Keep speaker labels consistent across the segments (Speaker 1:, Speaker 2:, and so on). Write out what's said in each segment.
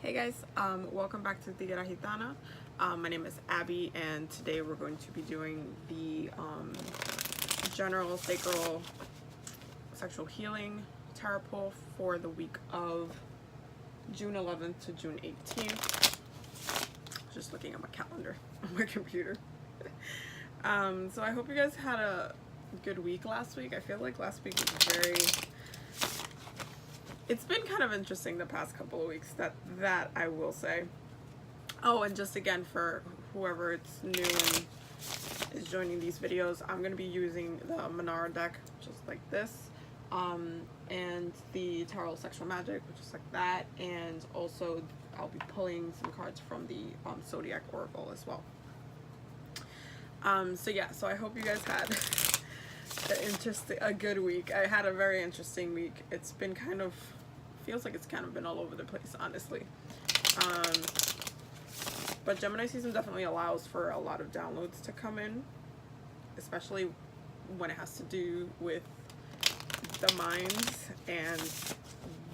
Speaker 1: Hey guys, welcome back to Tigera Gitana. My name is Abby, and today we're going to be doing the general sacral sexual healing tarot pull for the week of June 11th to June 18th. Just looking at my calendar on my computer. So I hope you guys had a good week last week. I feel like last week was it's been kind of interesting the past couple of weeks, that I will say. Oh, and just again, for whoever it's new and is joining these videos, I'm going to be using the Manara deck, just like this, and the Tarot Sexual Magic, which is like that, and also I'll be pulling some cards from the Zodiac Oracle as well. So yeah, so I hope you guys had a good week. I had a very interesting week. It's been kind of, feels like it's kind of been all over the place, honestly. But Gemini season definitely allows for a lot of downloads to come in, especially when it has to do with the minds and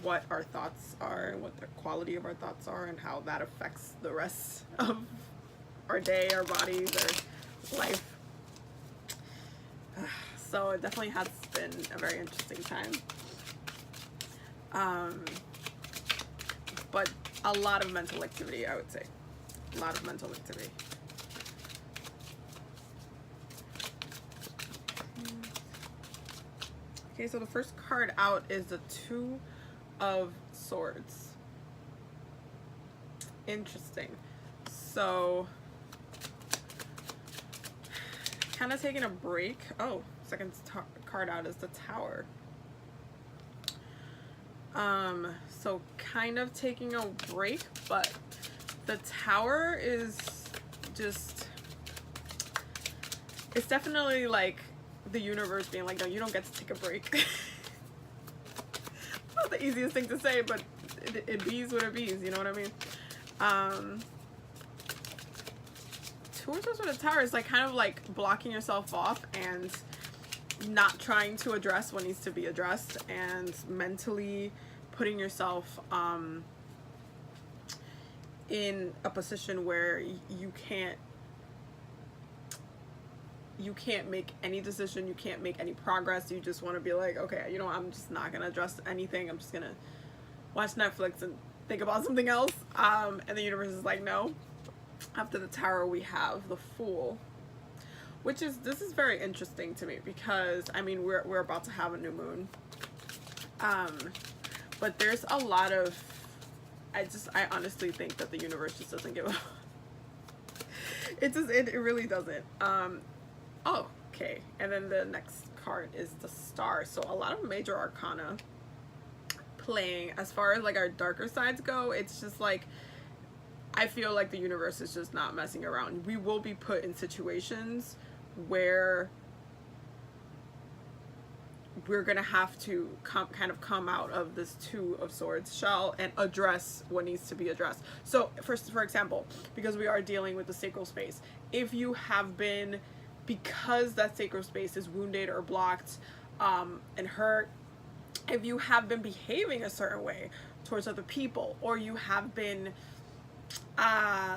Speaker 1: what our thoughts are, and what the quality of our thoughts are, and how that affects the rest of our day, our bodies, our life. So it definitely has been a very interesting time. But a lot of mental activity, I would say. A lot of mental activity. Okay, so the first card out is the Two of Swords. Interesting. So, kind of taking a break. Oh, second card out is the Tower. So kind of taking a break, but the Tower is just, it's definitely like the universe being like, no, you don't get to take a break. Not the easiest thing to say, but it bees what it bees, you know what I mean? Two of Swords with the Tower is like kind of like blocking yourself off and not trying to address what needs to be addressed, and mentally putting yourself in a position where you can't make any decision, you can't make any progress. You just want to be like, okay, you know, I'm just not gonna address anything, I'm just gonna watch Netflix and think about something else. And the universe is like, no. After the Tower we have the Fool, which is, this is very interesting to me because I mean we're about to have a new moon, but there's a lot of, I honestly think that the universe just doesn't give a it really doesn't. Oh, okay, and then the next card is the Star. So a lot of major arcana playing. As far as like our darker sides go, it's just like, I feel like the universe is just not messing around. We will be put in situations where we're gonna have to kind of come out of this Two of Swords shell and address what needs to be addressed. So for example, because we are dealing with the sacral space, if you have been, because that sacral space is wounded or blocked and hurt, if you have been behaving a certain way towards other people, or you have been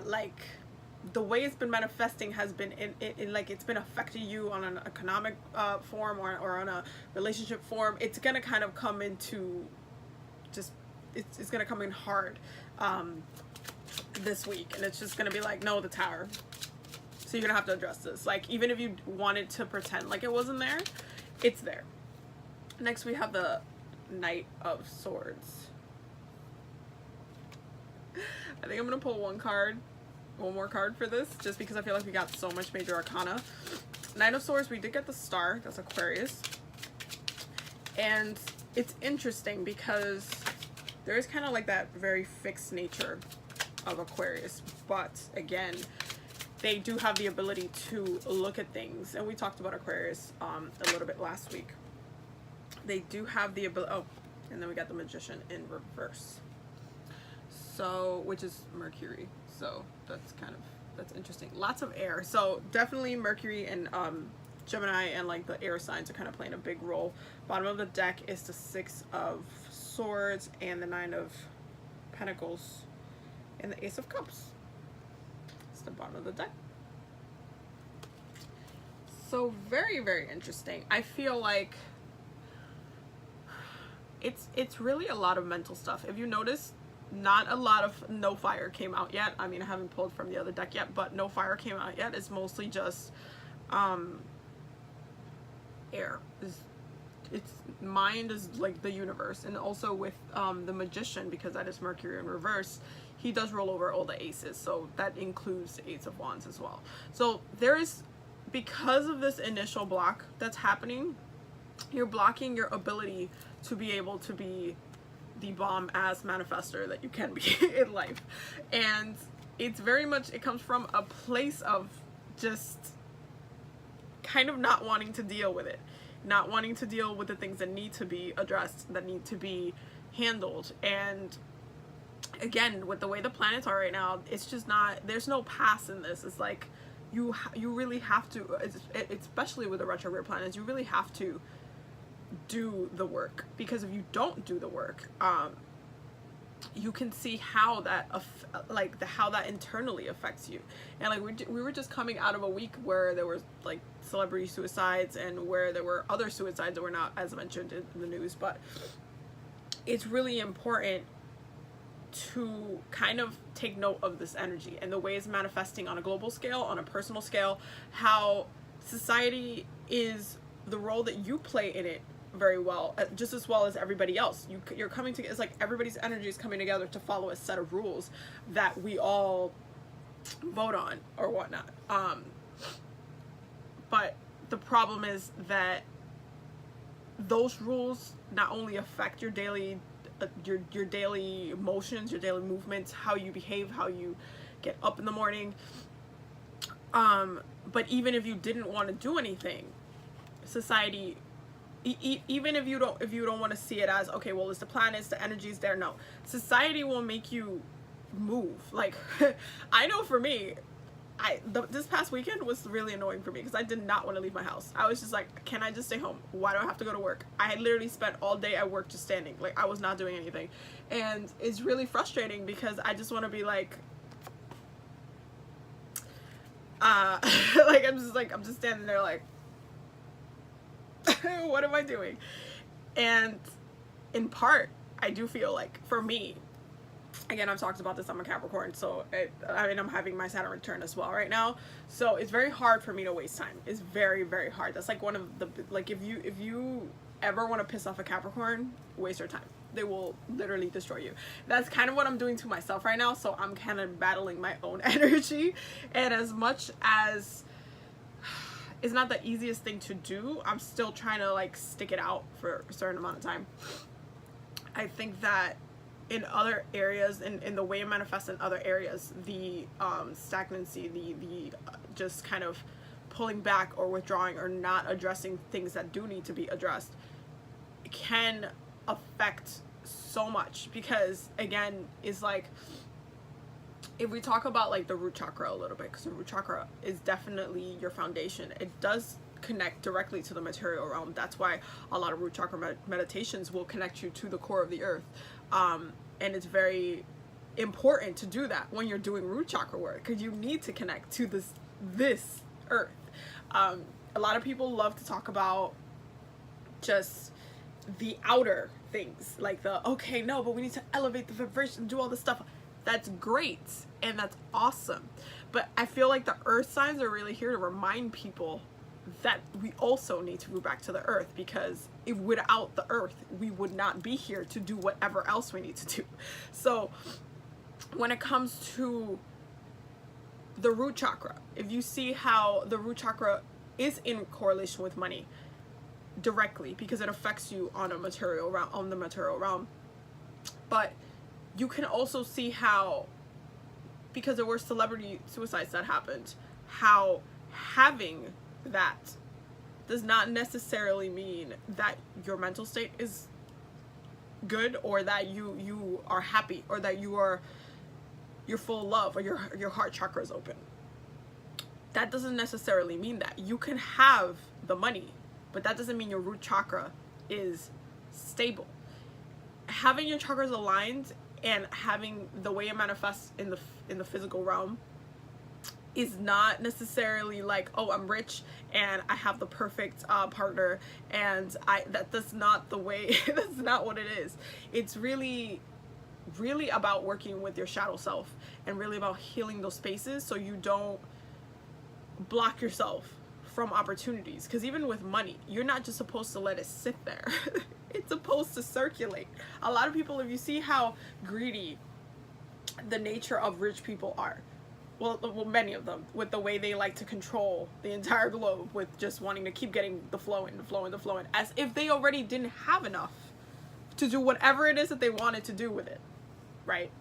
Speaker 1: like, the way it's been manifesting has been in like, it's been affecting you on an economic form or on a relationship form, it's gonna kind of come into just, it's gonna come in hard this week, and it's just gonna be like, no, the Tower. So you're gonna have to address this. Like, even if you wanted to pretend like it wasn't there, it's there. Next we have the Knight of Swords. I think I'm gonna pull one more card for this, just because I feel like we got so much major arcana. Knight of Swords, we did get the Star, that's Aquarius. And it's interesting because there is kind of like that very fixed nature of Aquarius, but again, they do have the ability to look at things, and we talked about Aquarius a little bit last week. They do have the ability, oh, and then we got the Magician in reverse. So, which is Mercury. So that's interesting. Lots of air. So definitely Mercury and Gemini and like the air signs are kind of playing a big role. Bottom of the deck is the Six of Swords and the Nine of Pentacles. and the Ace of Cups. It's the bottom of the deck. So very, very interesting. I feel like it's really a lot of mental stuff. If you notice, not a lot of No Fire came out yet. I mean, I haven't pulled from the other deck yet, but No Fire came out yet. It's mostly just air. It's mind is like the universe. And also with the Magician, because that is Mercury in reverse, he does roll over all the aces, so that includes the Eight of Wands as well. So there is, because of this initial block that's happening, you're blocking your ability to be able to be the bomb ass manifester that you can be in life. And it's very much, it comes from a place of just kind of not wanting to deal with it, not wanting to deal with the things that need to be addressed, that need to be handled. And again, with the way the planets are right now, it's just not, there's no pass in this. It's like you really have to, especially with the retrograde planets, you really have to do the work, because if you don't do the work, you can see how that how that internally affects you. And like we were just coming out of a week where there was like celebrity suicides, and where there were other suicides that were not as mentioned in the news. But it's really important to kind of take note of this energy and the way it's manifesting on a global scale, on a personal scale, how society is, the role that you play in it very well, just as well as everybody else. You're coming together. It's like everybody's energy is coming together to follow a set of rules that we all vote on or whatnot. But the problem is that those rules not only affect your daily your daily emotions, your daily movements, how you behave, how you get up in the morning, but even if you didn't want to do anything, society, even if you don't want to see it as, okay, well, it's the planets, the energy's there, no, society will make you move. Like I know for me, this past weekend was really annoying for me, because I did not want to leave my house. I was just like, can I just stay home? Why do I have to go to work? I had literally spent all day at work just standing. Like I was not doing anything. And it's really frustrating, because I just want to be like, like I'm just standing there like, what am I doing? And in part, I do feel like, for me, again, I've talked about this, I'm a Capricorn, so I'm having my Saturn return as well right now, so it's very hard for me to waste time. It's very, very hard. That's like one of the, like, if you ever want to piss off a Capricorn, waste your time. They will literally destroy you. That's kind of what I'm doing to myself right now, so I'm kind of battling my own energy. And as much as it's not the easiest thing to do, I'm still trying to like stick it out for a certain amount of time. I think that in other areas, in the way it manifests in other areas, the stagnancy, the just kind of pulling back or withdrawing or not addressing things that do need to be addressed can affect so much. Because again, it's like, if we talk about like the root chakra a little bit, because the root chakra is definitely your foundation. It does connect directly to the material realm. That's why a lot of root chakra meditations will connect you to the core of the earth. And it's very important to do that when you're doing root chakra work, because you need to connect to this earth. A lot of people love to talk about just the outer things, like okay, no, but we need to elevate the vibration, do all this stuff. That's great and that's awesome, but I feel like the earth signs are really here to remind people that we also need to move back to the earth, because if without the earth we would not be here to do whatever else we need to do. So when it comes to the root chakra, if you see how the root chakra is in correlation with money directly, because it affects you on the material realm, but you can also see how, because there were celebrity suicides that happened, how having that does not necessarily mean that your mental state is good, or that you are happy, or that you're full of love, or your heart chakra is open. That doesn't necessarily mean that. You can have the money, but that doesn't mean your root chakra is stable. Having your chakras aligned and having the way it manifests in the physical realm is not necessarily like, oh, I'm rich and I have the perfect partner, and that's not the way. That's not what it is. It's really about working with your shadow self, and really about healing those spaces so you don't block yourself from opportunities. Because even with money, you're not just supposed to let it sit there. It's supposed to circulate. A lot of people, if you see how greedy the nature of rich people are, well, many of them, with the way they like to control the entire globe, with just wanting to keep getting the flow in, as if they already didn't have enough to do whatever it is that they wanted to do with it, right?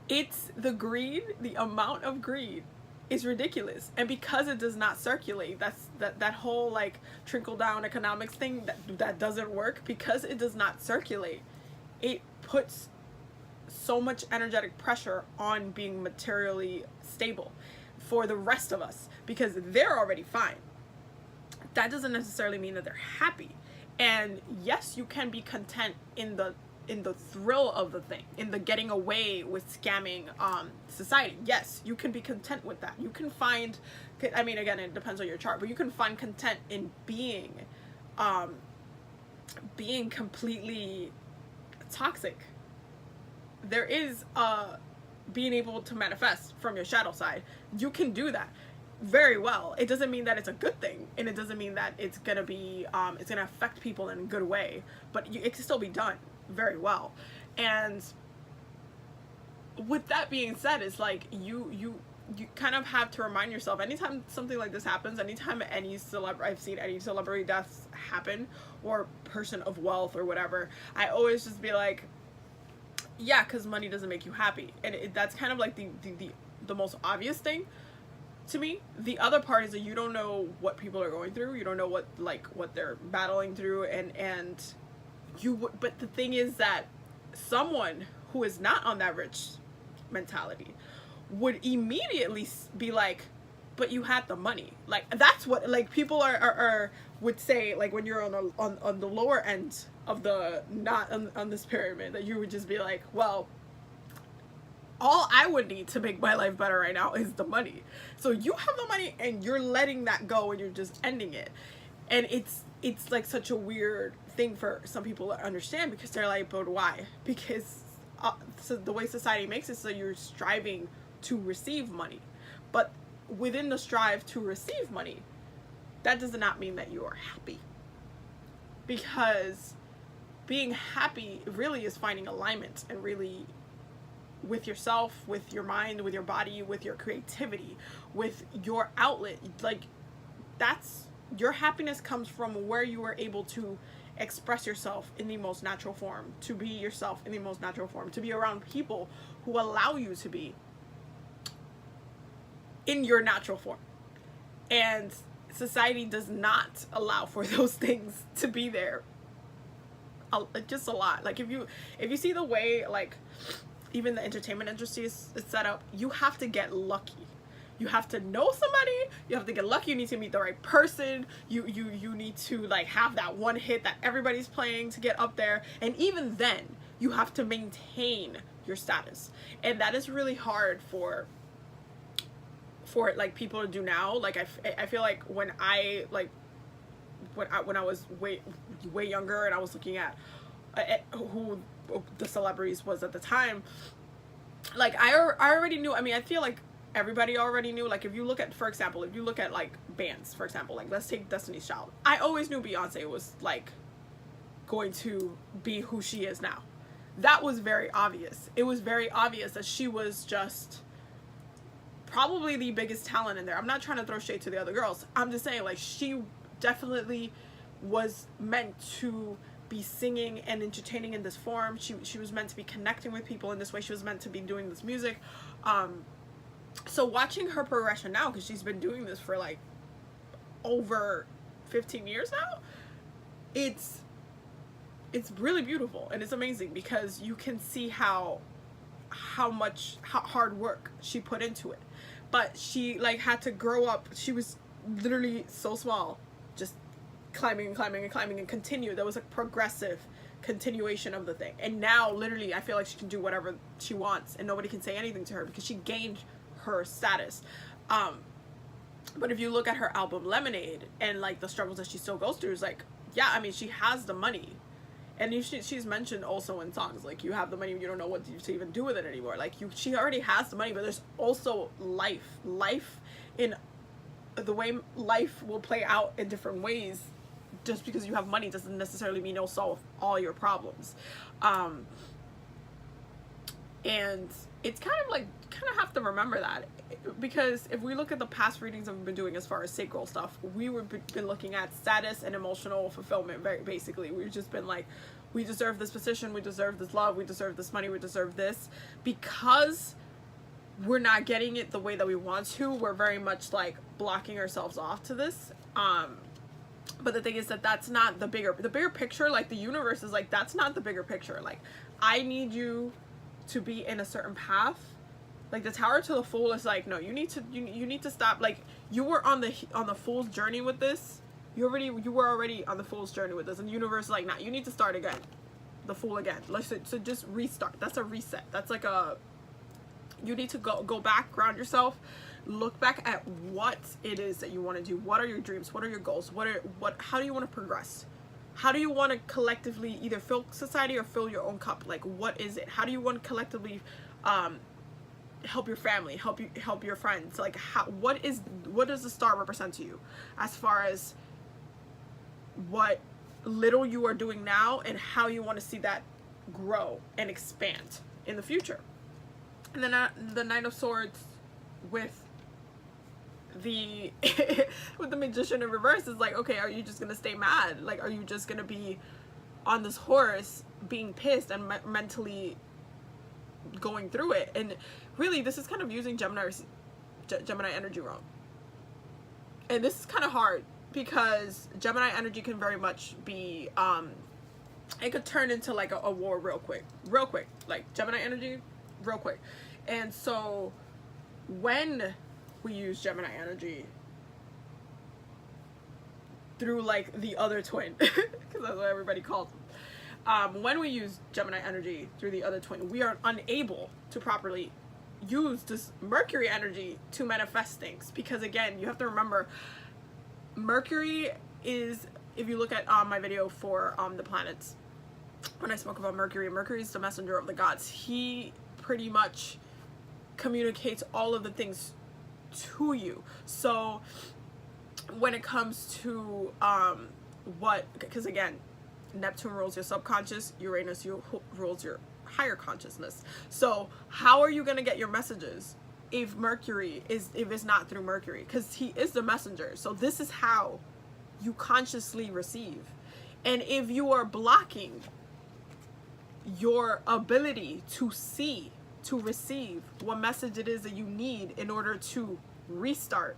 Speaker 1: It's the greed, the amount of greed is ridiculous. And because it does not circulate, that whole like trickle down economics thing that doesn't work, because it does not circulate, it puts so much energetic pressure on being materially stable for the rest of us, because they're already fine. That doesn't necessarily mean that they're happy. And yes, you can be content in the thrill of the thing, in the getting away with scamming society. Yes, you can be content with that. You can find, I mean, again, it depends on your chart, but you can find content in being completely toxic. There is being able to manifest from your shadow side. You can do that very well. It doesn't mean that it's a good thing, and it doesn't mean that it's gonna be it's gonna affect people in a good way, but it can still be done very well. And with that being said, it's like you kind of have to remind yourself, anytime something like this happens, anytime I've seen any celebrity deaths happen, or person of wealth or whatever, I always just be like, yeah, because money doesn't make you happy. And that's kind of like the most obvious thing to me. The other part is that you don't know what people are going through. You don't know what they're battling through, but the thing is that someone who is not on that rich mentality would immediately be like, but you had the money. Like, that's what, like, people are would say, like, when you're on the lower end of the, not on this pyramid, that you would just be like, well, all I would need to make my life better right now is the money. So you have the money and you're letting that go and you're just ending it. And it's like such a weird thing for some people to understand, because they're like, but why? Because so the way society makes it, so you're striving to receive money. But within the strive to receive money, that does not mean that you are happy. Because being happy really is finding alignment, and really with yourself, with your mind, with your body, with your creativity, with your outlet. Like, that's, your happiness comes from where you are able to express yourself in the most natural form, to be yourself in the most natural form, to be around people who allow you to be in your natural form. And society does not allow for those things to be there. Just a lot. Like, if you see the way, like, even the entertainment industry is set up, you have to get lucky. You have to know somebody, you have to get lucky, you need to meet the right person, you need to, like, have that one hit that everybody's playing to get up there, and even then, you have to maintain your status. And that is really hard for like people to do now. Like, I feel like when I was way younger, and I was looking at who the celebrities was at the time, like, I already knew. I mean, I feel like everybody already knew. Like, if you look at, for example, like bands, for example, like, let's take Destiny's Child. I always knew Beyonce was, like, going to be who she is now. That was very obvious. It was very obvious that she was just probably the biggest talent in there. I'm not trying to throw shade to the other girls. I'm just saying, like, she definitely was meant to be singing and entertaining in this form. She was meant to be connecting with people in this way. She was meant to be doing this music. So watching her progression now, because she's been doing this for, like, over 15 years now, it's really beautiful, and it's amazing, because you can see how much hard work she put into it. But she, like, had to grow up. She was literally so small, just climbing and climbing and climbing, and continue. There was a progressive continuation of the thing. And now literally I feel like she can do whatever she wants and nobody can say anything to her because she gained her status. But if you look at her album Lemonade and like the struggles that she still goes through, is like, yeah, I mean, she has the money. And she's mentioned also in songs, like, you have the money, you don't know what to even do with it anymore. Like, she already has the money, but there's also life in the way life will play out in different ways. Just because you have money doesn't necessarily mean you'll solve all your problems. And it's kind of have to remember that, because if we look at the past readings that we've been doing as far as sacral stuff, we've been looking at status and emotional fulfillment. Very basically, we've just been like, we deserve this position, we deserve this love, we deserve this money, we deserve this. Because we're not getting it the way that we want to, we're very much like blocking ourselves off to this. But the thing is that that's not the bigger picture. Like, the universe is like, that's not the bigger picture. Like, I need you to be in a certain path. Like, the Tower to the Fool is like, no, you need to stop. Like, you were on the Fool's journey with this. You were already on the Fool's journey with this, and the universe is like, nah, you need to start again, the Fool again. So just restart. That's a reset. That's like you need to go back, ground yourself, look back at what it is that you want to do. What are your dreams? What are your goals? How do you want to progress? How do you want to collectively either fill society or fill your own cup? Like, what is it? How do you want to collectively help your family, help your friends? Like, what does the star represent to you, as far as what little you are doing now and how you want to see that grow and expand in the future? And then the Knight of Swords with the with the Magician in reverse is like, okay, are you just gonna stay mad? Like, are you just gonna be on this horse being pissed and mentally going through it? And really, this is kind of using Gemini energy wrong. And this is kind of hard, because Gemini energy can very much be it could turn into like a war real quick, like Gemini energy real quick. And so when we use Gemini energy through like the other twin, because that's what everybody calls them, when we use Gemini energy through the other twin, we are unable to properly use this Mercury energy to manifest things. Because again, you have to remember, Mercury is, if you look at my video for the planets, when I spoke about Mercury is the messenger of the gods. He pretty much communicates all of the things to you. So when it comes to because again, Neptune rules your subconscious, Uranus rules your higher consciousness. So how are you going to get your messages if it's not through Mercury? Because he is the messenger. So this is how you consciously receive. And if you are blocking your ability to see, to receive what message it is that you need in order to restart,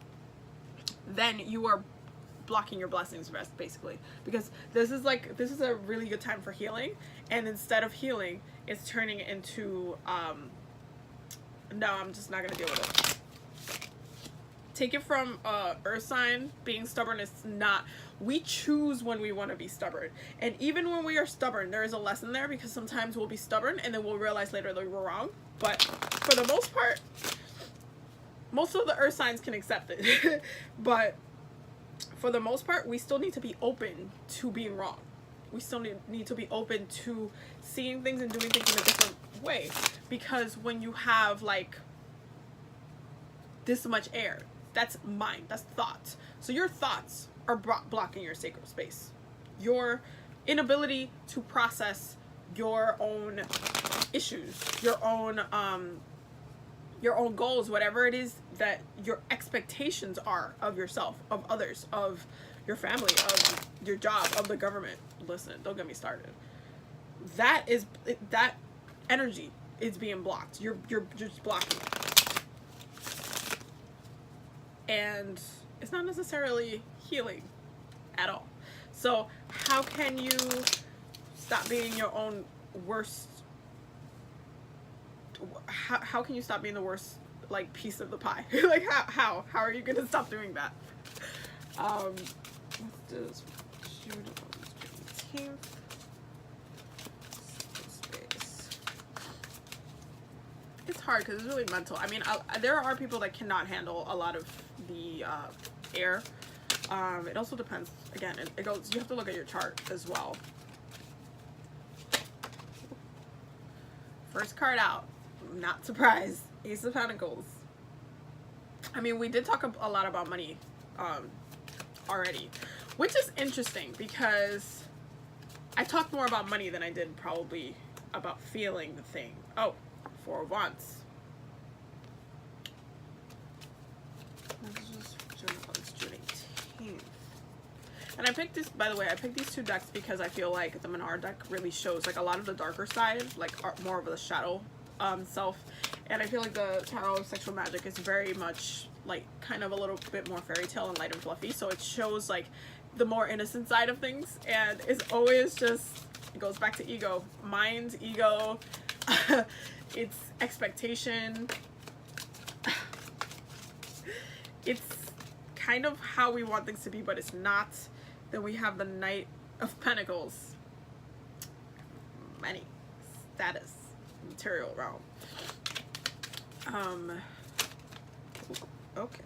Speaker 1: then you are blocking your blessings, basically. Because this is a really good time for healing, and instead of healing, it's turning into no, I'm just not gonna deal with it. Take it from earth sign. Being stubborn is not, we choose when we want to be stubborn. And even when we are stubborn, there is a lesson there, because sometimes we'll be stubborn and then we'll realize later that we were wrong. But for the most part, most of the earth signs can accept it. But for the most part, we still need to be open to being wrong. We still need to be open to seeing things and doing things in a different way. Because when you have like this much air, that's mind, that's thoughts. So your thoughts are blocking your sacral space. Your inability to process your own issues, your own goals, whatever it is that your expectations are of yourself, of others, of your family, of your job, of the government. Listen, don't get me started. That energy is being blocked. You're just blocking it. And it's not necessarily healing at all. So how can you stop being your own worst? How can you stop being the worst like piece of the pie? Like how are you gonna stop doing that? What's this? June 18th. it's hard because it's really mental. I mean, there are people that cannot handle a lot of the air. It also depends. Again, it goes. You have to look at your chart as well. First card out. I'm not surprised. Ace of Pentacles. I mean, we did talk a lot about money already, which is interesting because I talked more about money than I did probably about feeling the thing. Oh, Four of Wands. It's June 18th. And I picked this, by the way, I picked these two decks because I feel like the Menard deck really shows like a lot of the darker side, like more of the shadow self. And I feel like the Tarot of Sexual Magic is very much like kind of a little bit more fairy tale and light and fluffy. So it shows like the more innocent side of things. And it's always just, it goes back to ego. Mind, ego, it's expectation. It's kind of how we want things to be, but it's not. Then we have the Knight of Pentacles. Money, status, material realm. Okay.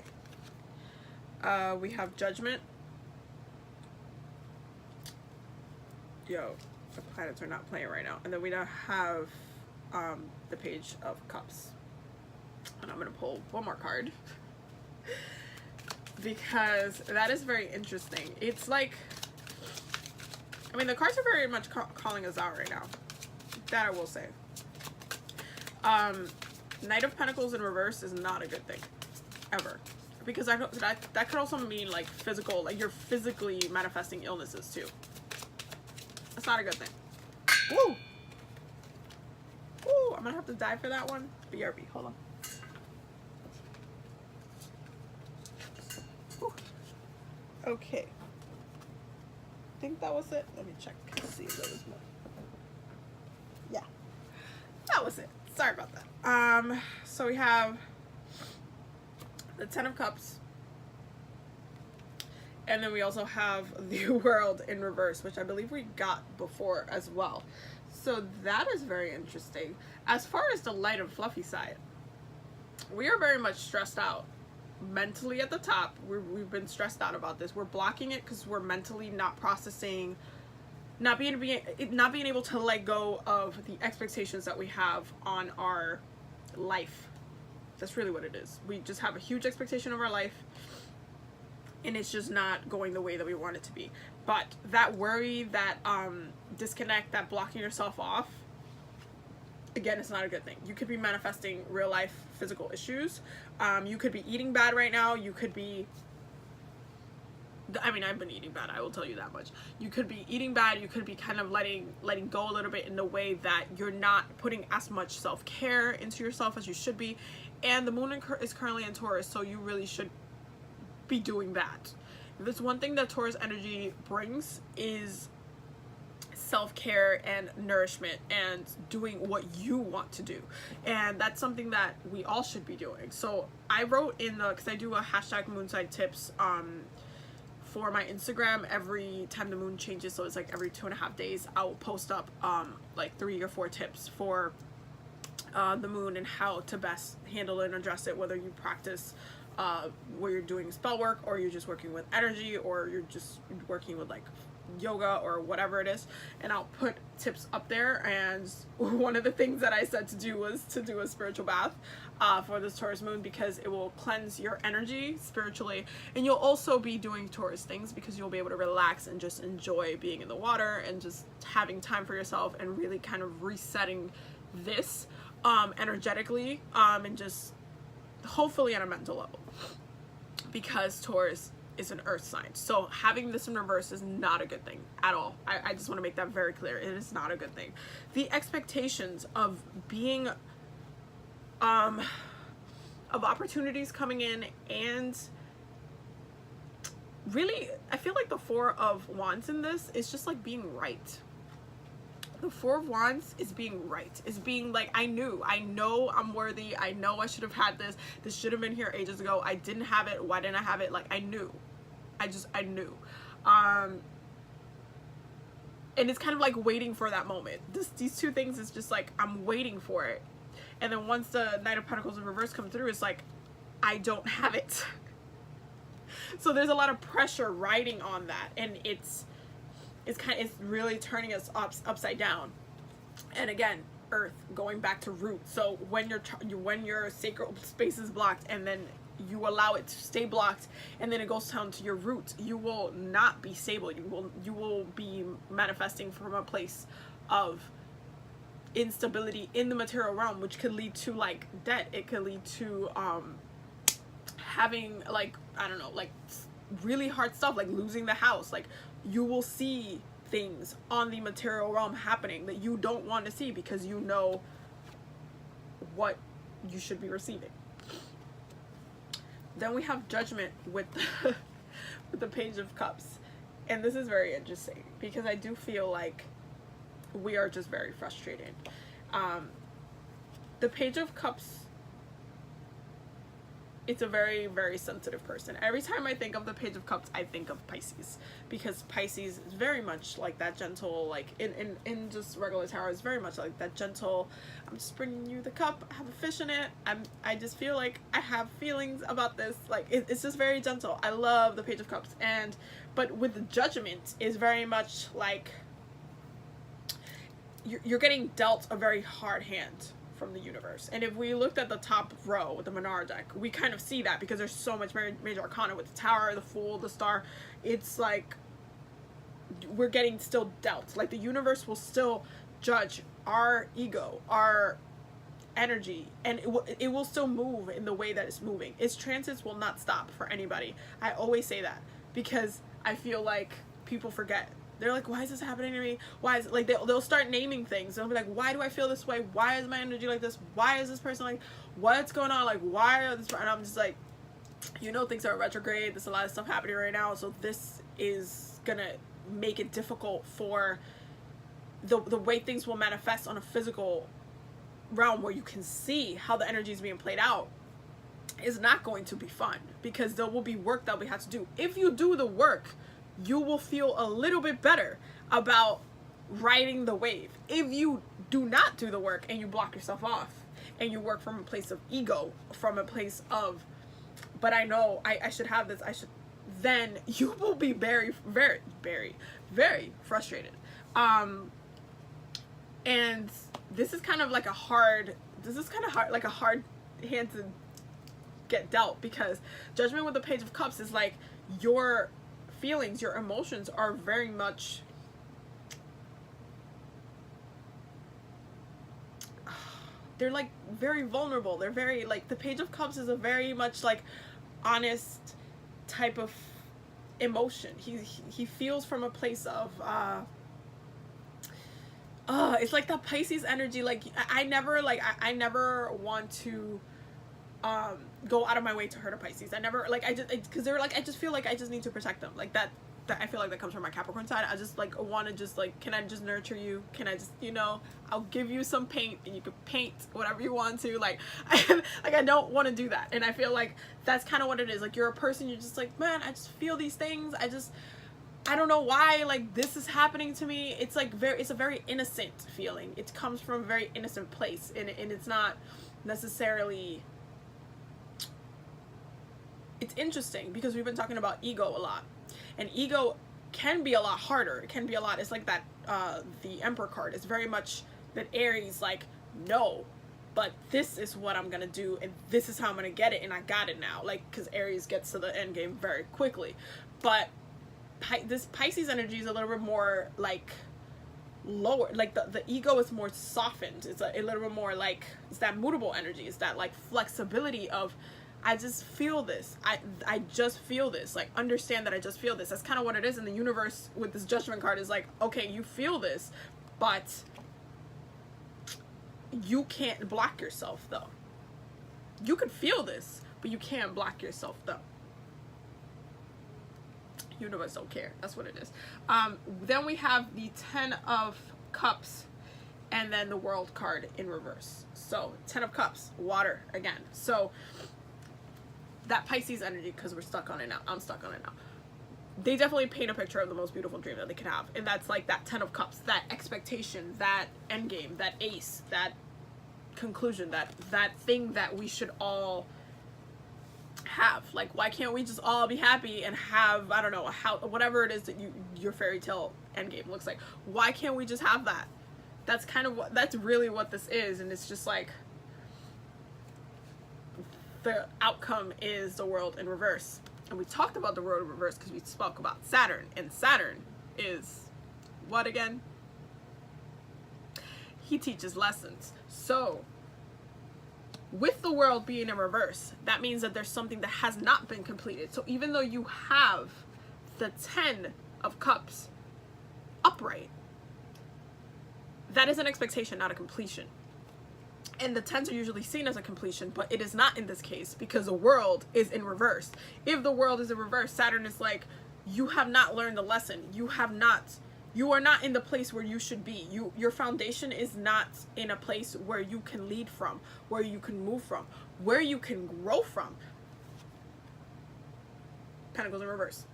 Speaker 1: We have Judgment. Yo, the planets are not playing right now. And then we now have the Page of Cups. And I'm gonna pull one more card because that is very interesting. It's like, I mean, the cards are very much calling us out right now. That I will say. Knight of Pentacles in reverse is not a good thing, ever, because that could also mean like physical, like you're physically manifesting illnesses too. That's not a good thing. Woo! Woo! I'm gonna have to die for that one. BRB, hold on. Woo. Okay. I think that was it. Let me check. See if there was more. Yeah. That was it. Sorry about that. So we have the Ten of Cups. And then we also have the World in reverse, which I believe we got before as well. So that is very interesting. As far as the light and fluffy side, we are very much stressed out. Mentally at the top, we've been stressed out about this. We're blocking it because we're mentally not processing, not being able to let go of the expectations that we have on our life. That's really what it is. We just have a huge expectation of our life, and it's just not going the way that we want it to be. But that worry, that disconnect, that blocking yourself off, again, it's not a good thing. You could be manifesting real life physical issues. You could be eating bad right now. You could be, I mean, I've been eating bad, I will tell you that much. You could be eating bad. You could be kind of letting go a little bit in the way that you're not putting as much self-care into yourself as you should be. And the moon is currently in Taurus, so you really should be doing that. If there's one thing that Taurus energy brings is self-care and nourishment and doing what you want to do, and that's something that we all should be doing. So I wrote in the, because I do a hashtag moonside tips for my Instagram every time the moon changes, so it's like every 2.5 days I'll post up like 3 or 4 tips for the moon and how to best handle it and address it, whether you practice where you're doing spell work, or you're just working with energy, or you're just working with like yoga or whatever it is. And I'll put tips up there. And one of the things that I said to do was to do a spiritual bath for this Taurus moon, because it will cleanse your energy spiritually, and you'll also be doing Taurus things because you'll be able to relax and just enjoy being in the water and just having time for yourself and really kind of resetting this energetically and just hopefully on a mental level, because Taurus is an earth sign. So having this in reverse is not a good thing at all. I just want to make that very clear. It is not a good thing. The expectations of being of opportunities coming in, and really I feel like the Four of Wands in this is just like being right. The Four of Wands is being right. Is being like, I know I'm worthy. I know I should have had this. This should have been here ages ago. I didn't have it. Why didn't I have it? Like, I knew. I knew. And it's kind of like waiting for that moment. These two things is just like, I'm waiting for it. And then once the Knight of Pentacles in reverse come through, it's like, I don't have it. So there's a lot of pressure riding on that, and it's really turning us upside down. And again, Earth, going back to root. So when your sacral space is blocked, and then you allow it to stay blocked, and then it goes down to your root, you will not be stable. You will be manifesting from a place of instability in the material realm, which could lead to like debt. It could lead to having like, I don't know, like really hard stuff, like losing the house. Like, you will see things on the material realm happening that you don't want to see, because you know what you should be receiving. Then we have Judgment with the, with the Page of Cups. And this is very interesting, because I do feel like we are just very frustrated. The Page of Cups, it's a very, very sensitive person. Every time I think of the Page of Cups, I think of Pisces, because Pisces is very much like that gentle, like in just regular tarot, is very much like that gentle, I'm just bringing you the cup, I have a fish in it, I just feel like I have feelings about this, like it's just very gentle. I love the Page of Cups. But with the Judgment is very much like you're getting dealt a very hard hand from the universe. And if we looked at the top row with the Menard deck, we kind of see that, because there's so much major arcana with the Tower, the Fool, the Star. It's like we're getting still dealt. Like, the universe will still judge our ego, our energy, and it will still move in the way that it's moving. Its transits will not stop for anybody. I always say that, because I feel like people forget. They're like, why is this happening to me? Why is it, like, they'll start naming things. They'll be like, why do I feel this way? Why is my energy like this? Why is this person like, what's going on? Like, why are this? And I'm just like, you know, things are retrograde. There's a lot of stuff happening right now. So this is gonna make it difficult for the way things will manifest on a physical realm, where you can see how the energy is being played out, is not going to be fun, because there will be work that we have to do. If you do the work, you will feel a little bit better about riding the wave. If you do not do the work and you block yourself off, and you work from a place of ego, from a place of, but I know I should have this, then you will be very, very, very, very frustrated. And this is kind of like a hard hand to get dealt, because Judgment with the Page of Cups is like, your feelings, your emotions are very much they're like very vulnerable. They're very like, the Page of Cups is a very much like honest type of emotion. He feels from a place of it's like the Pisces energy. Like, I never want to go out of my way to hurt a Pisces. I never, like, because they're like, I just feel like I just need to protect them. Like, that I feel like that comes from my Capricorn side. I just like want to just like, can I just nurture you? Can I just, you know, I'll give you some paint and you can paint whatever you want to. Like, I don't want to do that. And I feel like that's kind of what it is. Like, you're a person, you're just like, man, I just feel these things. I don't know why, like, this is happening to me. It's like it's a very innocent feeling. It comes from a very innocent place, and it's not necessarily, it's interesting, because we've been talking about ego a lot, and ego can be a lot harder. It can be a lot, it's like that, the Emperor card is very much that Aries, like, no, but this is what I'm gonna do, and this is how I'm gonna get it, and I got it now. Like, because Aries gets to the end game very quickly. But this Pisces energy is a little bit more like lower, like the ego is more softened. It's a little bit more like, it's that mutable energy. It's that like flexibility of, I just feel this. I just feel this. Like, understand that I just feel this. That's kind of what it is. In the universe with this Judgment card is like, okay, you feel this, but you can't block yourself though. You could feel this, but you can't block yourself though. Universe don't care. That's what it is. Then we have the 10 of Cups, and then the World card in reverse. So 10 of Cups, water again. So that Pisces energy, because we're stuck on it now. I'm stuck on it now. They definitely paint a picture of the most beautiful dream that they could have, and that's like that 10 of Cups, that expectation, that end game, that ace, that conclusion, that thing that we should all have. Like, why can't we just all be happy and have, I don't know, whatever it is that your fairy tale endgame looks like? Why can't we just have that? That's kind of that's really what this is. And it's just like, the outcome is the world in reverse. And we talked about the world in reverse because we spoke about Saturn, and Saturn is what again? He teaches lessons. So with the world being in reverse, that means that there's something that has not been completed. So even though you have the 10 of Cups upright, that is an expectation, not a completion. And the 10s are usually seen as a completion, but it is not in this case because the world is in reverse. If the world is in reverse, Saturn is like, you have not learned the lesson. You are not in the place where you should be. Your foundation is not in a place where you can lead from, where you can move from, where you can grow from. Pentacles in reverse.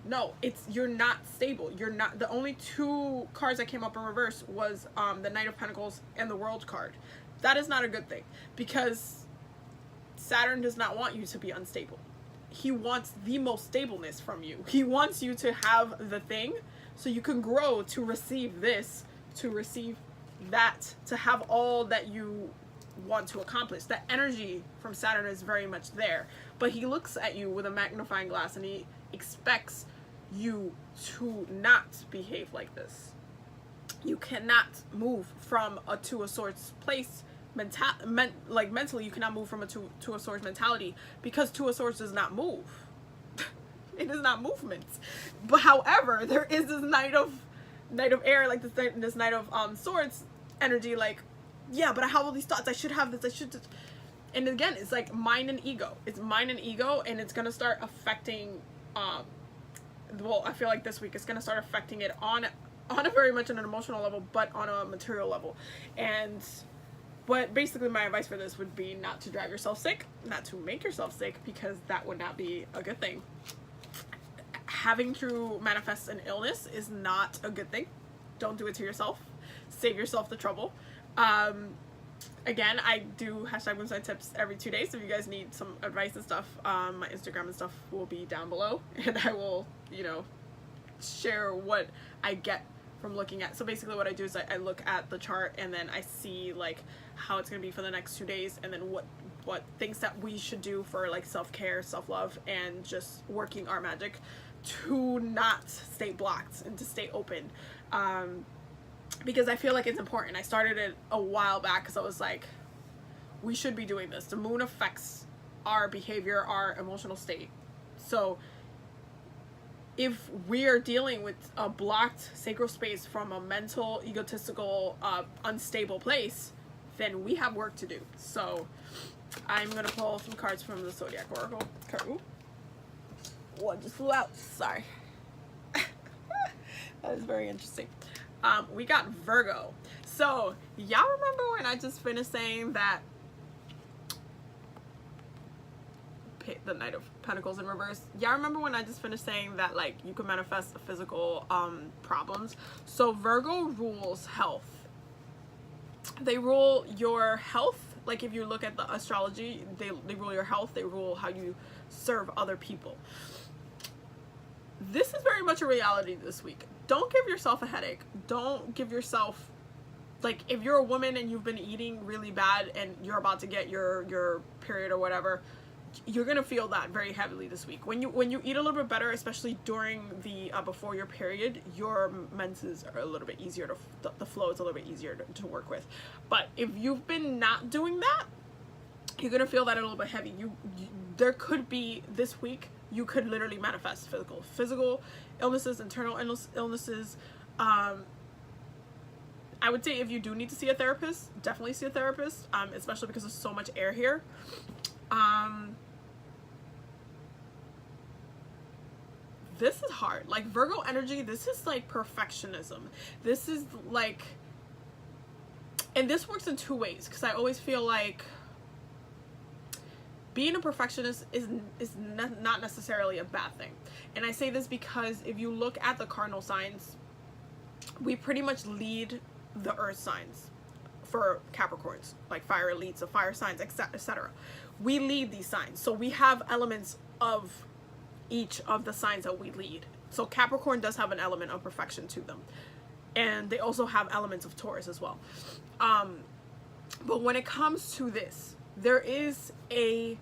Speaker 1: No, you're not stable. You're not. The only 2 cards that came up in reverse was the Knight of Pentacles and the World card. That is not a good thing, because Saturn does not want you to be unstable. He wants the most stableness from you. He wants you to have the thing so you can grow to receive this, to receive that, to have all that you want to accomplish. That energy from Saturn is very much there, but he looks at you with a magnifying glass and he expects you to not behave like this. You cannot move from a Two of Swords place mentally. You cannot move from a Two of Swords mentality, because Two of Swords does not move. It is not movement. But however, there is this Knight of Air, like this Knight of Swords energy, like, yeah, but I have all these thoughts, I should have this, I should just... And again, it's like mind and ego. It's mind and ego, and it's gonna start affecting well, I feel like this week it's gonna start affecting it on a very much on an emotional level, but on a material level. But basically my advice for this would be not to drive yourself sick, not to make yourself sick, because that would not be a good thing. Having to manifest an illness is not a good thing. Don't do it to yourself. Save yourself the trouble. Again, I do hashtag Moonside Tips every 2 days, so if you guys need some advice and stuff, my Instagram and stuff will be down below, and I will, share what I get from looking at. So basically what I do is I look at the chart, and then I see like how it's gonna be for the next 2 days, and then what things that we should do for like self-care, self-love, and just working our magic to not stay blocked and to stay open. Because I feel like it's important. I started it a while back because I was like, we should be doing this. The moon affects our behavior, our emotional state. So if we are dealing with a blocked sacral space from a mental, egotistical, unstable place, then we have work to do. So I'm going to pull some cards from the Zodiac Oracle. Ooh. One just flew out. Sorry. That is very interesting. We got Virgo. So y'all remember when I just finished saying that the Knight of Pentacles in reverse? Y'all remember when I just finished saying that like you can manifest physical problems? So Virgo rules health. They rule your health. Like if you look at the astrology, they rule your health. They rule how you serve other people. This is very much a reality this week. Don't give yourself a headache. Don't give yourself, like, if you're a woman and you've been eating really bad and you're about to get your period or whatever, you're gonna feel that very heavily this week. When you eat a little bit better, especially during the before your period, your menses are a little bit easier to the flow is a little bit easier to work with. But if you've been not doing that, you're gonna feel that a little bit heavy. There could be this week, you could literally manifest physical illnesses, internal illnesses. I would say if you do need to see a therapist, definitely see a therapist, especially because there's so much air here. This is hard. Like Virgo energy, this is like perfectionism. This is like, and this works in 2 ways, because I always feel like being a perfectionist is not necessarily a bad thing. And I say this because if you look at the cardinal signs, we pretty much lead the earth signs for Capricorns, like fire elites, of fire signs, etc. We lead these signs. So we have elements of each of the signs that we lead. So Capricorn does have an element of perfection to them. And they also have elements of Taurus as well. But when it comes to this, there is a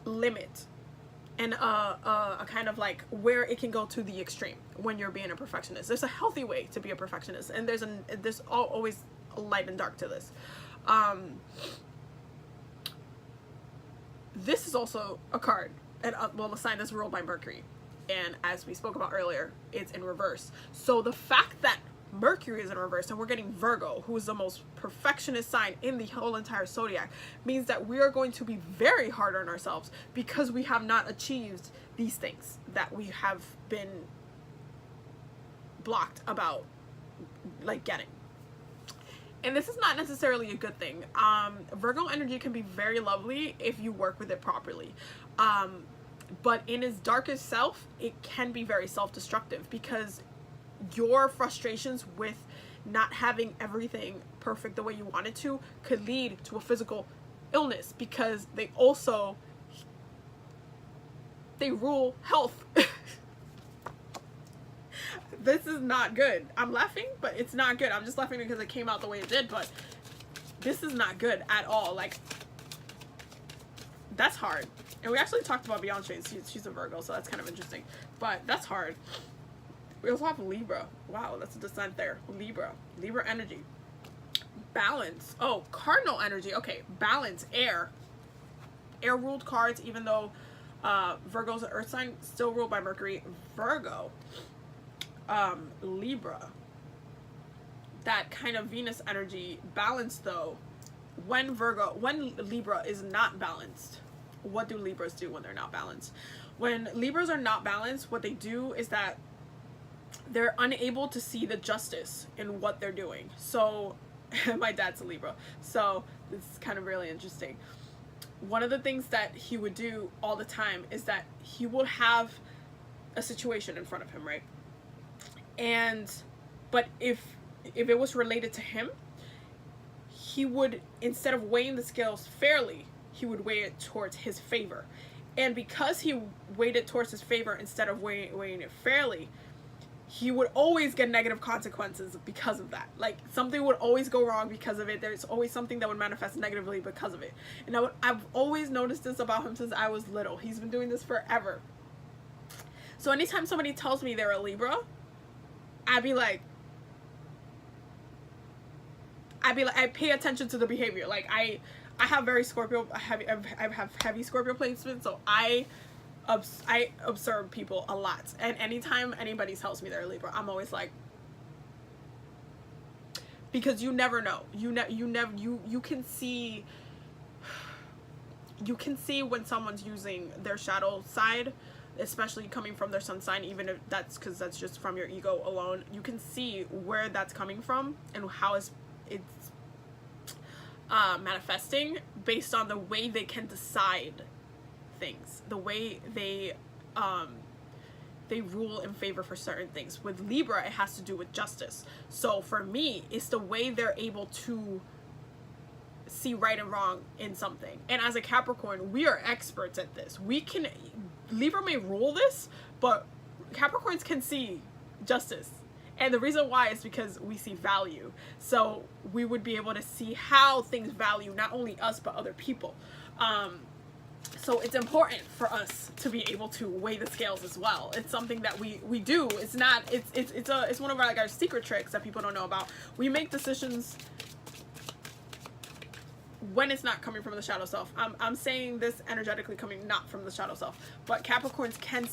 Speaker 1: limit and a kind of like where it can go to the extreme when you're being a perfectionist. There's a healthy way to be a perfectionist, and there's always a light and dark to this. This is also a card, and well, a sign that's ruled by Mercury, and as we spoke about earlier, it's in reverse. So the fact that Mercury is in reverse and we're getting Virgo, who is the most perfectionist sign in the whole entire zodiac, means that we are going to be very hard on ourselves because we have not achieved these things that we have been blocked about, like, getting. And this is not necessarily a good thing. Virgo energy can be very lovely if you work with it properly. But in its darkest self, it can be very self-destructive because your frustrations with not having everything perfect the way you want it to could lead to a physical illness, because they rule health. This is not good. I'm laughing, but it's not good. I'm just laughing because it came out the way it did, but this is not good at all. Like, that's hard. And we actually talked about Beyonce. She's a Virgo, so that's kind of interesting. But that's hard. We also have Libra. Wow, that's a descent there. Libra energy. Balance. Oh, cardinal energy. Okay, balance, air. Air ruled cards, even though Virgo's an earth sign, still ruled by Mercury. Virgo. Libra. That kind of Venus energy. Balance, though. When Libra is not balanced, what do Libras do when they're not balanced? When Libras are not balanced, what they do is that they're unable to see the justice in what they're doing. So, my dad's a Libra, so this is kind of really interesting. One of the things that he would do all the time is that he would have a situation in front of him, right? But if it was related to him, he would, instead of weighing the scales fairly, he would weigh it towards his favor. And because he weighed it towards his favor instead of weighing it fairly, he would always get negative consequences because of that. Like, something would always go wrong because of it. There's always something that would manifest negatively because of it. And I've always noticed this about him since I was little. He's been doing this forever. So anytime somebody tells me they're a Libra, I pay attention to the behavior. Like, I have very Scorpio, I have heavy Scorpio placement, so I observe people a lot, and anytime anybody tells me they're a Libra, I'm always like, because you never know. You can see when someone's using their shadow side, especially coming from their sun sign, even if that's because that's just from your ego alone. You can see where that's coming from and how it's manifesting based on the way they can decide things, the way they rule in favor for certain things. With Libra, it has to do with justice. So for me, it's the way they're able to see right and wrong in something. And as a Capricorn, we are experts at this. Libra may rule this, but Capricorns can see justice. And the reason why is because we see value. So we would be able to see how things value not only us, but other people. So it's important for us to be able to weigh the scales as well. It's something that we do. It's one of our secret tricks that people don't know about. We make decisions when it's not coming from the shadow self. I'm saying this energetically coming not from the shadow self, but Capricorns can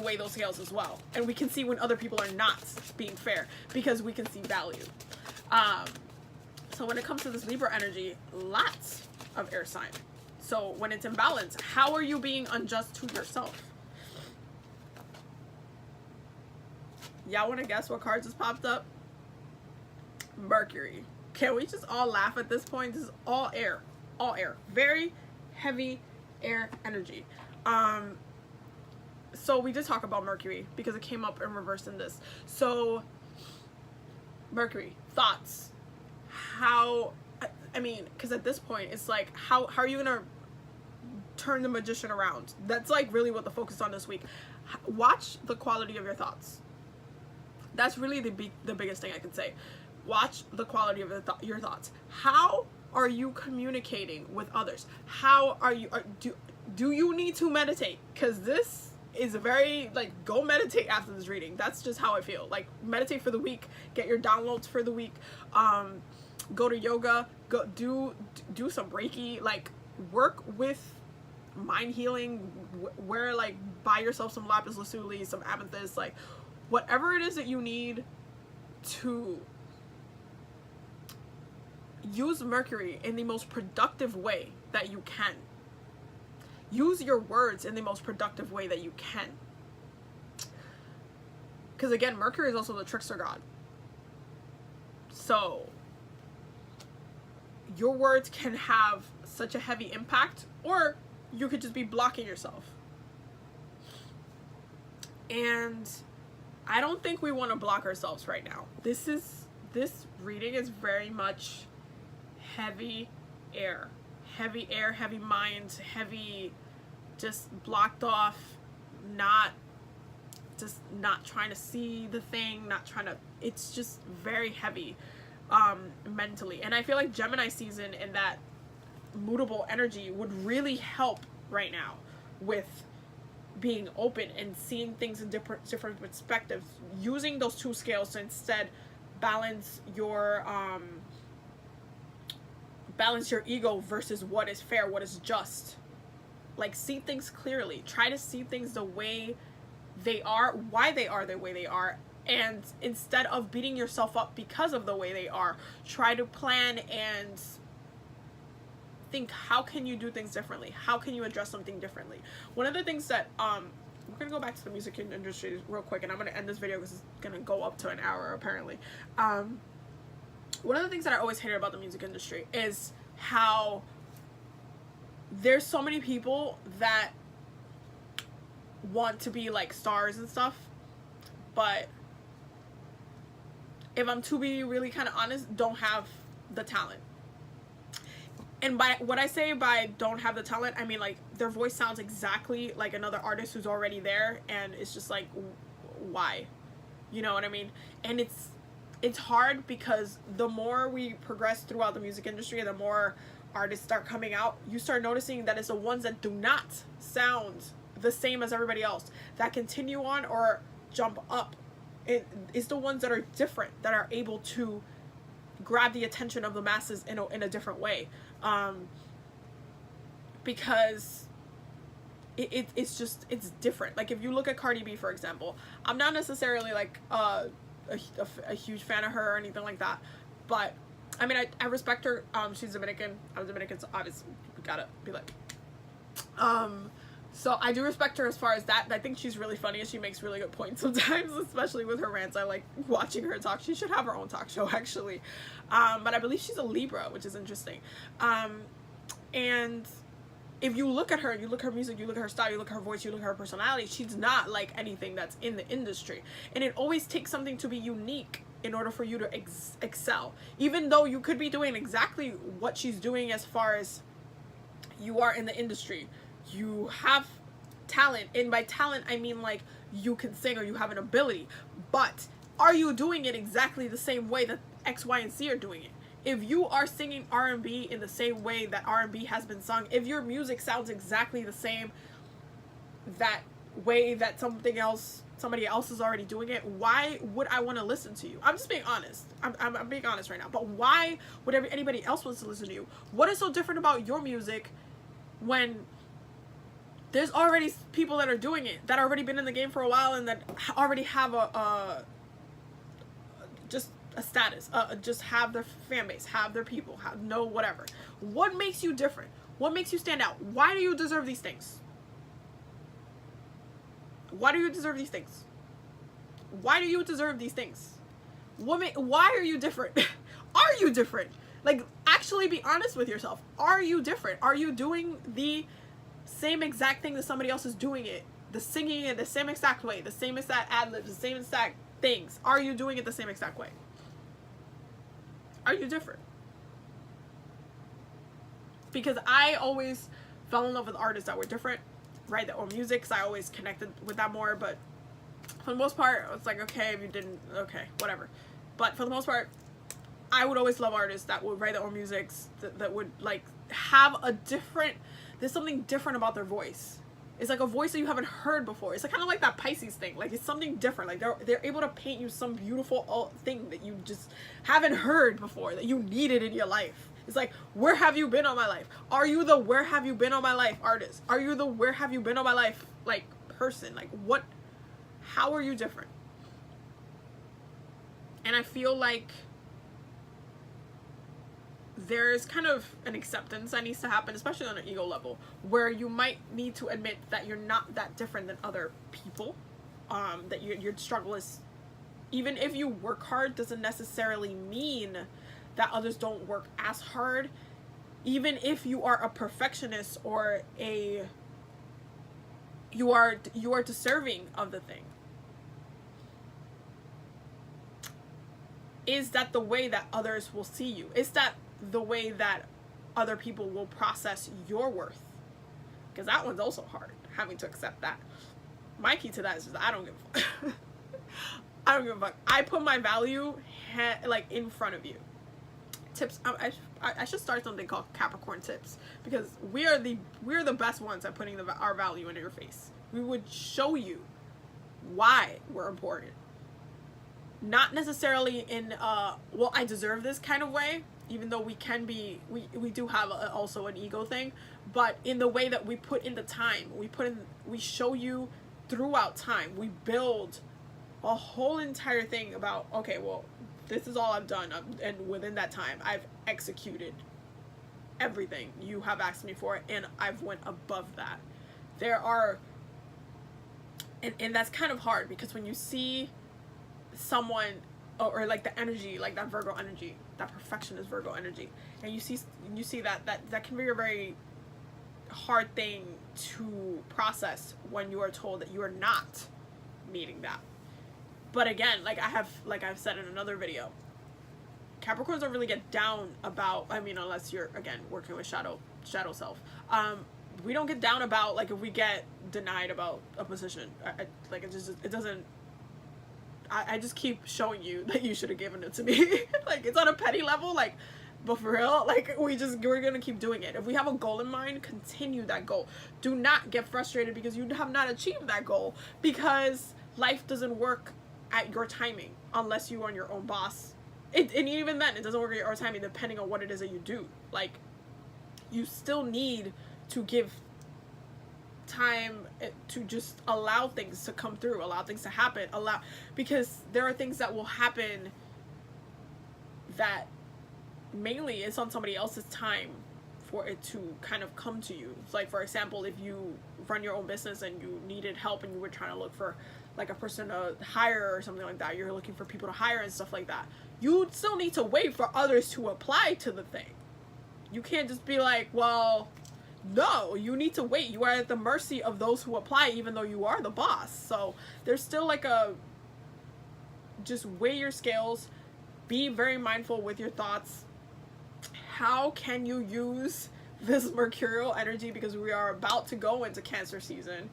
Speaker 1: weigh those scales as well, and we can see when other people are not being fair because we can see value. So when it comes to this Libra energy, lots of air sign. So when it's in balance, how are you being unjust to yourself? Y'all want to guess what cards just popped up? Mercury. Can we just all laugh at this point? This is all air. All air. Very heavy air energy. So we did talk about Mercury because it came up in reverse in this. So Mercury, thoughts, how, I mean, because at this point, it's like, how are you going to turn the magician around? That's like really what the focus on this week. Watch the quality of your thoughts. That's really the biggest thing I can say. Watch the quality of your thoughts. How are you communicating with others? How are you, do you need to meditate? Because this is a very, like, go meditate after this reading. That's just how I feel. Like, meditate for the week, get your downloads for the week, go to yoga, go do some Reiki, like, work with mind healing, wear, like, buy yourself some lapis lazuli, some amethyst, like, whatever it is that you need to use Mercury in the most productive way that you can. Use your words in the most productive way that you can. Because again, Mercury is also the trickster god. So your words can have such a heavy impact, or you could just be blocking yourself. And I don't think we want to block ourselves right now. This reading is very much heavy air, heavy mind, heavy, just blocked off, not trying to see the thing, it's just very heavy mentally. And I feel like Gemini season and that mutable energy would really help right now with being open and seeing things in different perspectives, using those two scales to instead balance your ego versus what is fair, what is just. Like, see things clearly, try to see things the way they are, why they are the way they are, and instead of beating yourself up because of the way they are, try to plan and think, how can you do things differently? How can you address something differently? One of the things that we're gonna go back to the music industry real quick, and I'm gonna end this video because it's gonna go up to an hour apparently. One of the things that I always hated about the music industry is how there's so many people that want to be like stars and stuff, but if I'm to be really kind of honest, don't have the talent. And by what I say by don't have the talent, I mean like their voice sounds exactly like another artist who's already there, and it's just like, why? You know what I mean? And it's hard because the more we progress throughout the music industry and the more artists start coming out, you start noticing that it's the ones that do not sound the same as everybody else that continue on or jump up. It's the ones that are different that are able to grab the attention of the masses in a different way, because it's different. Like if you look at Cardi B, for example, I'm not necessarily like a huge fan of her or anything like that, but I mean I respect her. She's Dominican. I'm Dominican, so obviously we gotta be like so I do respect her as far as that. I think she's really funny and she makes really good points sometimes, especially with her rants. I like watching her talk. She should have her own talk show actually. But I believe she's a Libra, which is interesting. And if you look at her, you look at her music, you look at her style, you look at her voice, you look at her personality, she's not like anything that's in the industry. And it always takes something to be unique in order for you to excel. Even though you could be doing exactly what she's doing as far as you are in the industry. You have talent, and by talent I mean like you can sing or you have an ability, but are you doing it exactly the same way that X, Y, and Z are doing it? If you are singing R&B in the same way that R&B has been sung, if your music sounds exactly the same that way that somebody else is already doing it, why would I want to listen to you? I'm just being honest. I'm being honest right now. But why would anybody else want to listen to you? What is so different about your music when there's already people that are doing it, that already been in the game for a while and that already have just a status, just have their fan base, have their people, whatever. What makes you different? What makes you stand out? Why do you deserve these things? Why do you deserve these things? Why do you deserve these things? Why are you different? Are you different? Like, actually be honest with yourself. Are you different? Are you doing the same exact thing that somebody else is doing it? The singing it the same exact way, the same exact ad-libs, the same exact things. Are you doing it the same exact way? Are you different? because I always fell in love with artists that were different, write their own music, so I always connected with that more. But for the most part, it's like, okay, if you didn't, okay, whatever. But for the most part, I would always love artists that would write their own music, that would like have a different, there's something different about their voice. It's like a voice that you haven't heard before. It's like kind of like that Pisces thing. Like it's something different. Like they're able to paint you some beautiful thing that you just haven't heard before, that you needed in your life. It's like, where have you been all my life? Are you the where have you been all my life artist? Are you the where have you been all my life like person? Like what, how are you different? And I feel like there's kind of an acceptance that needs to happen, especially on an ego level, where you might need to admit that you're not that different than other people, that your struggle is, even if you work hard, doesn't necessarily mean that others don't work as hard. Even if you are a perfectionist or you are deserving of the thing. Is that the way that others will see you? Is that the way that other people will process your worth? Because that one's also hard, having to accept that. My key to that is just, I don't give a fuck. I don't give a fuck. I put my value like in front of you. Tips. I should start something called Capricorn tips, because we're the best ones at putting our value into your face. We would show you why we're important. Not necessarily in well, I deserve this kind of way, even though we can be, we do have also an ego thing, but in the way that we put in the time, we show you throughout time, we build a whole entire thing about, okay, well, this is all I've done, and within that time, I've executed everything you have asked me for, and I've went above that. There are, and that's kind of hard, because when you see someone, or like the energy, like that Virgo energy, that perfectionist Virgo energy, and you see that can be a very hard thing to process when you are told that you are not meeting that. But again, like I've said in another video, Capricorns don't really get down about, I mean, unless you're, again, working with shadow self, we don't get down about, like, if we get denied about a position. Like, it doesn't, I just keep showing you that you should have given it to me. Like, it's on a petty level, like, but for real, like, we're gonna keep doing it. If we have a goal in mind, continue that goal. Do not get frustrated because you have not achieved that goal, because life doesn't work at your timing unless you are your own boss. And even then, it doesn't work at your own timing, depending on what it is that you do. Like, you still need to give time to just allow things to come through, allow things to happen, because there are things that will happen that mainly it's on somebody else's time for it to kind of come to you. It's like, for example, if you run your own business and you needed help and you were trying to look for like a person to hire or something like that, you're looking for people to hire and stuff like that, you still need to wait for others to apply to the thing. You can't just be like, well, no, you need to wait. You are at the mercy of those who apply, even though you are the boss. So there's still like just weigh your scales, be very mindful with your thoughts. How can you use this mercurial energy, because we are about to go into Cancer season?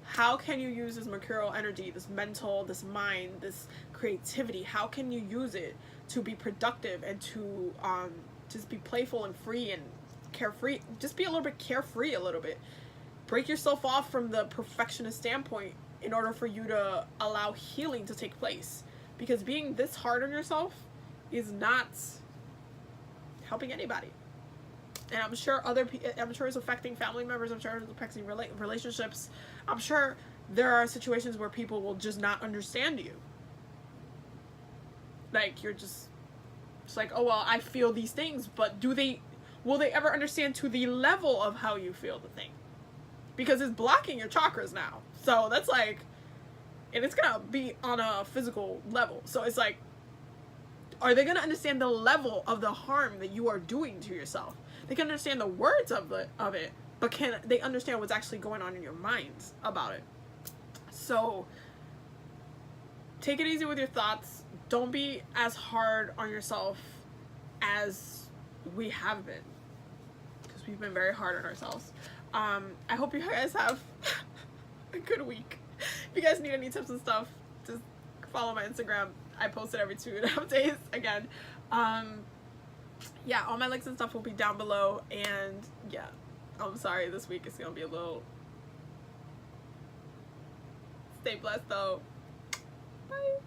Speaker 1: How can you use this mercurial energy, this mental, this mind, this creativity? How can you use it to be productive and to just be playful and free and carefree? Just be a little bit carefree, a little bit. Break yourself off from the perfectionist standpoint in order for you to allow healing to take place. Because being this hard on yourself is not helping anybody. And I'm sure it's affecting family members. I'm sure it's affecting relationships. I'm sure there are situations where people will just not understand you. Like, you're just, it's like, oh, well, I feel these things, but will they ever understand to the level of how you feel the thing? Because it's blocking your chakras now. So that's like, and it's gonna be on a physical level. So it's like, are they gonna understand the level of the harm that you are doing to yourself? They can understand the words of it, but can they understand what's actually going on in your minds about it? So take it easy with your thoughts. Don't be as hard on yourself as we have been, because we've been very hard on ourselves. I hope you guys have a good week. If you guys need any tips and stuff, just follow my Instagram. I post it every 2.5 days again. Yeah, all my links and stuff will be down below, and yeah, I'm sorry this week is gonna be a little. Stay blessed though. Bye.